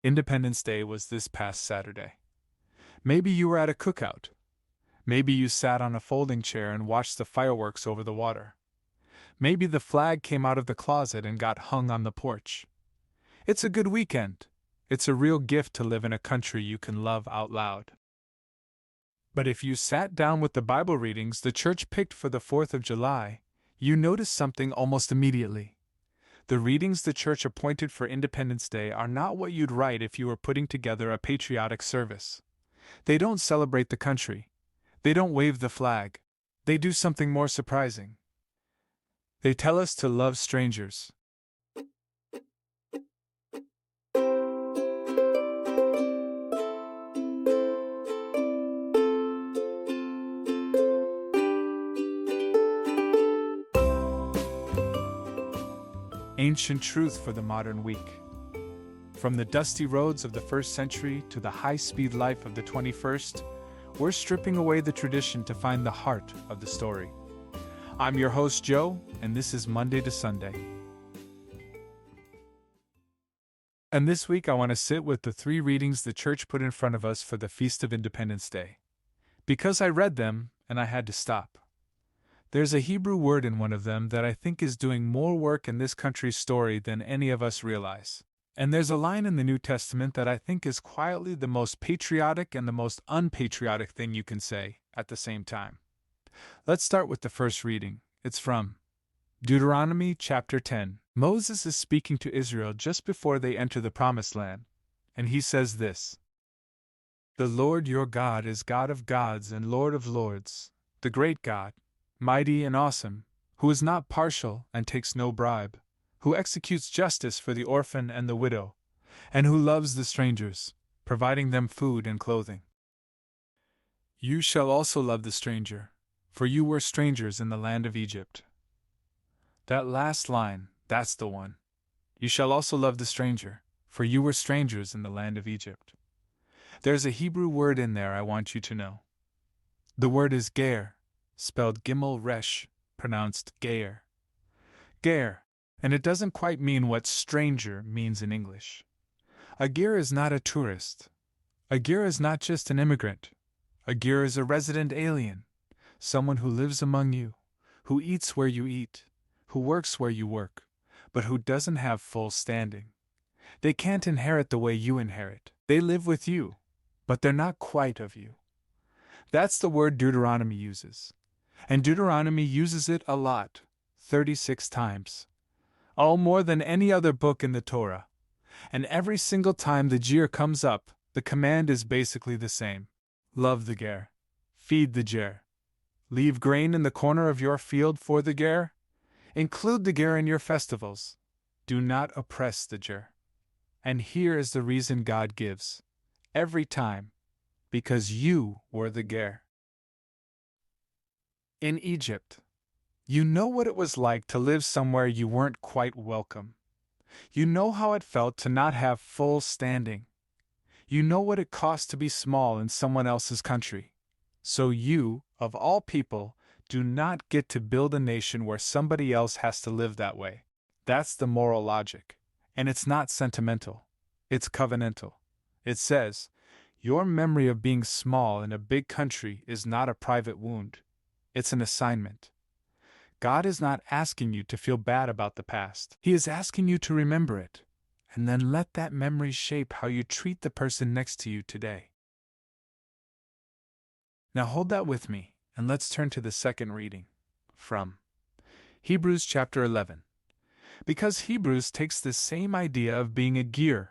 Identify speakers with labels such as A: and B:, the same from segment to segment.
A: Independence Day was this past Saturday. Maybe you were at a cookout. Maybe you sat on a folding chair and watched the fireworks over the water. Maybe the flag came out of the closet and got hung on the porch. It's a good weekend. It's a real gift to live in a country you can love out loud. But if you sat down with the Bible readings the church picked for the 4th of July, you noticed something almost immediately. The readings the church appointed for Independence Day are not what you'd write if you were putting together a patriotic service. They don't celebrate the country. They don't wave the flag. They do something more surprising. They tell us to love strangers. Ancient truth for the modern week. From the dusty roads of the 1st century to the high-speed life of the 21st, we're stripping away the tradition to find the heart of the story. I'm your host, Joe, and this is Monday to Sunday. And this week I want to sit with the 3 readings the church put in front of us for the Feast of Independence Day. Because I read them, and I had to stop. There's a Hebrew word in one of them that I think is doing more work in this country's story than any of us realize. And there's a line in the New Testament that I think is quietly the most patriotic and the most unpatriotic thing you can say at the same time. Let's start with the first reading. It's from Deuteronomy chapter 10. Moses is speaking to Israel just before they enter the Promised Land, and he says this: "The Lord your God is God of gods and Lord of lords, the great God, mighty and awesome, who is not partial and takes no bribe, who executes justice for the orphan and the widow, and who loves the strangers, providing them food and clothing. You shall also love the stranger, for you were strangers in the land of Egypt." That last line, that's the one. You shall also love the stranger, for you were strangers in the land of Egypt. There's a Hebrew word in there I want you to know. The word is ger, spelled gimel resh, pronounced gayer. Ger, and it doesn't quite mean what stranger means in English. A ger is not a tourist. A ger is not just an immigrant. A ger is a resident alien, someone who lives among you, who eats where you eat, who works where you work, but who doesn't have full standing. They can't inherit the way you inherit. They live with you, but they're not quite of you. That's the word Deuteronomy uses. And Deuteronomy uses it a lot, 36 times. Oh, more than any other book in the Torah. And every single time the ger comes up, the command is basically the same. Love the ger. Feed the ger. Leave grain in the corner of your field for the ger. Include the ger in your festivals. Do not oppress the ger. And here is the reason God gives. Every time. Because you were the ger. In Egypt. You know what it was like to live somewhere you weren't quite welcome. You know how it felt to not have full standing. You know what it cost to be small in someone else's country. So you, of all people, do not get to build a nation where somebody else has to live that way. That's the moral logic. And it's not sentimental. It's covenantal. It says, your memory of being small in a big country is not a private wound. It's an assignment. God is not asking you to feel bad about the past. He is asking you to remember it, and then let that memory shape how you treat the person next to you today. Now hold that with me, and let's turn to the second reading, from Hebrews chapter 11. Because Hebrews takes this same idea of being a ger,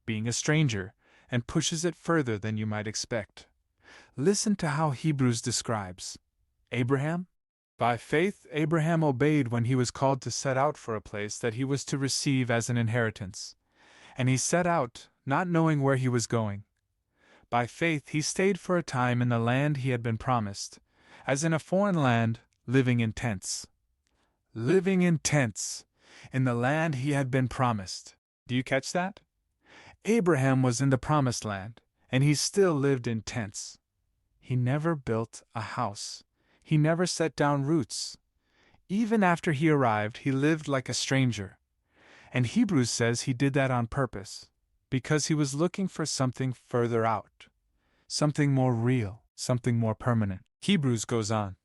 A: being a stranger, and pushes it further than you might expect. Listen to how Hebrews describes Abraham. By faith, Abraham obeyed when he was called to set out for a place that he was to receive as an inheritance. And he set out, not knowing where he was going. By faith, he stayed for a time in the land he had been promised, as in a foreign land, living in tents. Living in tents, in the land he had been promised. Do you catch that? Abraham was in the promised land, and he still lived in tents. He never built a house. He never set down roots. Even after he arrived, he lived like a stranger. And Hebrews says he did that on purpose. because he was looking for something further out, something more real, something more permanent. Hebrews goes on.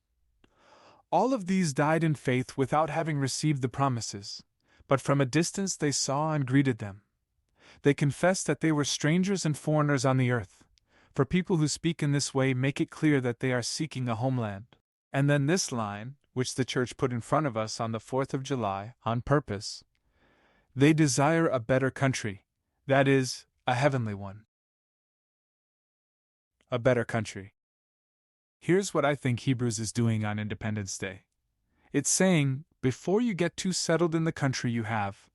A: All of these died in faith without having received the promises, but from a distance they saw and greeted them. They confessed that they were strangers and foreigners on the earth. For people who speak in this way make it clear that they are seeking a homeland. And then this line, which the church put in front of us on the 4th of July, on purpose. They desire a better country, that is, a heavenly one. A better country. Here's what I think Hebrews is doing on Independence Day. It's saying, before you get too settled in the country you have,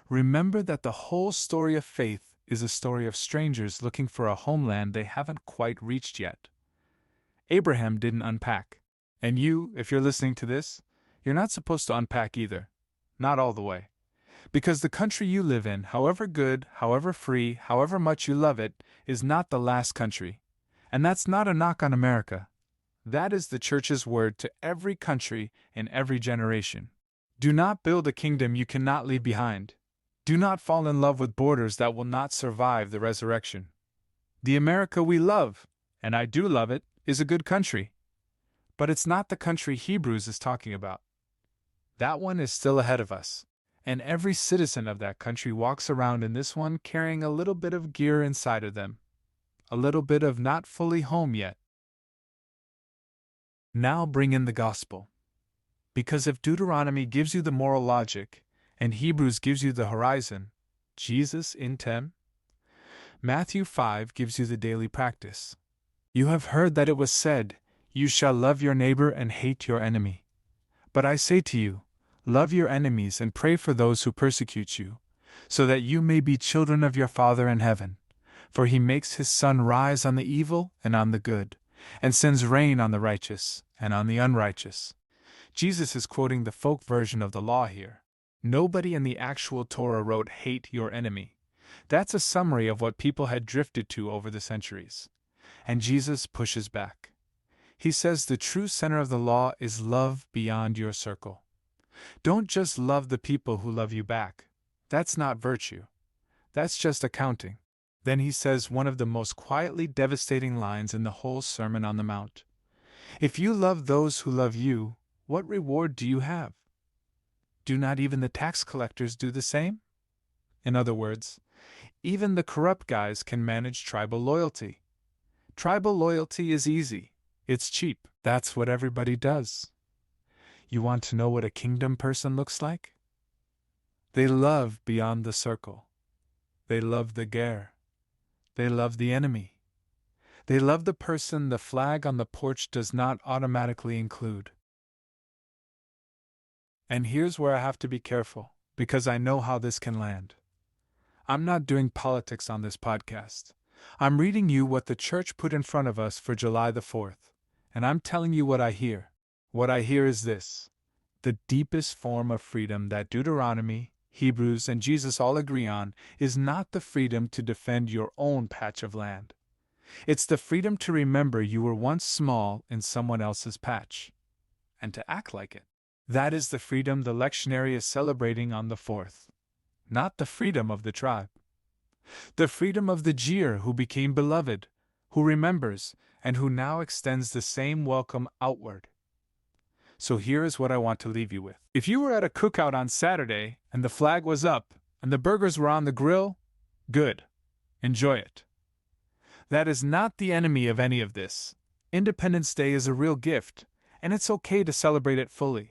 A: remember that the whole story of faith is a story of strangers looking for a homeland they haven't quite reached yet. Abraham didn't unpack. And you, if you're listening to this, you're not supposed to unpack either. Not all the way. Because the country you live in, however good, however free, however much you love it, is not the last country. And that's not a knock on America. That is the church's word to every country in every generation. Do not build a kingdom you cannot leave behind. Do not fall in love with borders that will not survive the resurrection. The America we love, and I do love it, is a good country. But it's not the country Hebrews is talking about. That one is still ahead of us, and every citizen of that country walks around in this one carrying a little bit of gear inside of them, a little bit of not fully home yet. Now bring in the gospel. Because if Deuteronomy gives you the moral logic, and Hebrews gives you the horizon, Jesus in 10, Matthew 5 gives you the daily practice. You have heard that it was said, you shall love your neighbor and hate your enemy. But I say to you, love your enemies and pray for those who persecute you, so that you may be children of your Father in heaven. For he makes his sun rise on the evil and on the good, and sends rain on the righteous and on the unrighteous. Jesus is quoting the folk version of the law here. Nobody in the actual Torah wrote, hate your enemy. That's a summary of what people had drifted to over the centuries. And Jesus pushes back. He says the true center of the law is love beyond your circle. Don't just love the people who love you back. That's not virtue. That's just accounting. Then he says one of the most quietly devastating lines in the whole Sermon on the Mount. If you love those who love you, what reward do you have? Do not even the tax collectors do the same? In other words, even the corrupt guys can manage tribal loyalty. Tribal loyalty is easy. It's cheap. That's what everybody does. You want to know what a kingdom person looks like? They love beyond the circle. They love the ger. They love the enemy. They love the person the flag on the porch does not automatically include. And here's where I have to be careful, because I know how this can land. I'm not doing politics on this podcast. I'm reading you what the church put in front of us for July the 4th, and I'm telling you what I hear. What I hear is this: the deepest form of freedom that Deuteronomy, Hebrews, and Jesus all agree on is not the freedom to defend your own patch of land. It's the freedom to remember you were once small in someone else's patch, and to act like it. That is the freedom the lectionary is celebrating on the 4th. Not the freedom of the tribe. The freedom of the Jir who became beloved, who remembers, and who now extends the same welcome outward. So here is what I want to leave you with. If you were at a cookout on Saturday, and the flag was up, and the burgers were on the grill, good. Enjoy it. That is not the enemy of any of this. Independence Day is a real gift, and it's okay to celebrate it fully.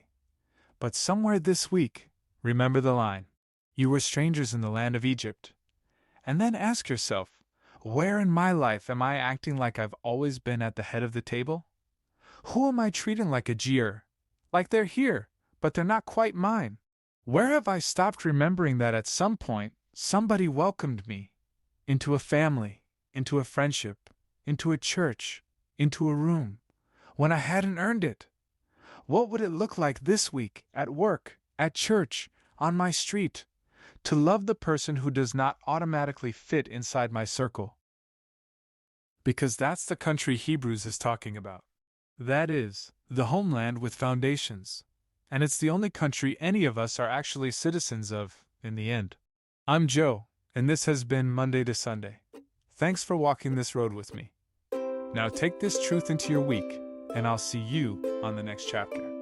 A: But somewhere this week, remember the line: you were strangers in the land of Egypt. And then ask yourself, where in my life am I acting like I've always been at the head of the table? Who am I treating like a Jir? Like they're here, but they're not quite mine? Where have I stopped remembering that at some point, somebody welcomed me into a family, into a friendship, into a church, into a room, when I hadn't earned it? What would it look like this week, at work, at church, on my street, to love the person who does not automatically fit inside my circle? Because that's the country Hebrews is talking about. That is, the homeland with foundations. And it's the only country any of us are actually citizens of, in the end. I'm Joe, And this has been Monday to Sunday. Thanks for walking this road with me. Now take this truth into your week, and I'll see you on the next chapter.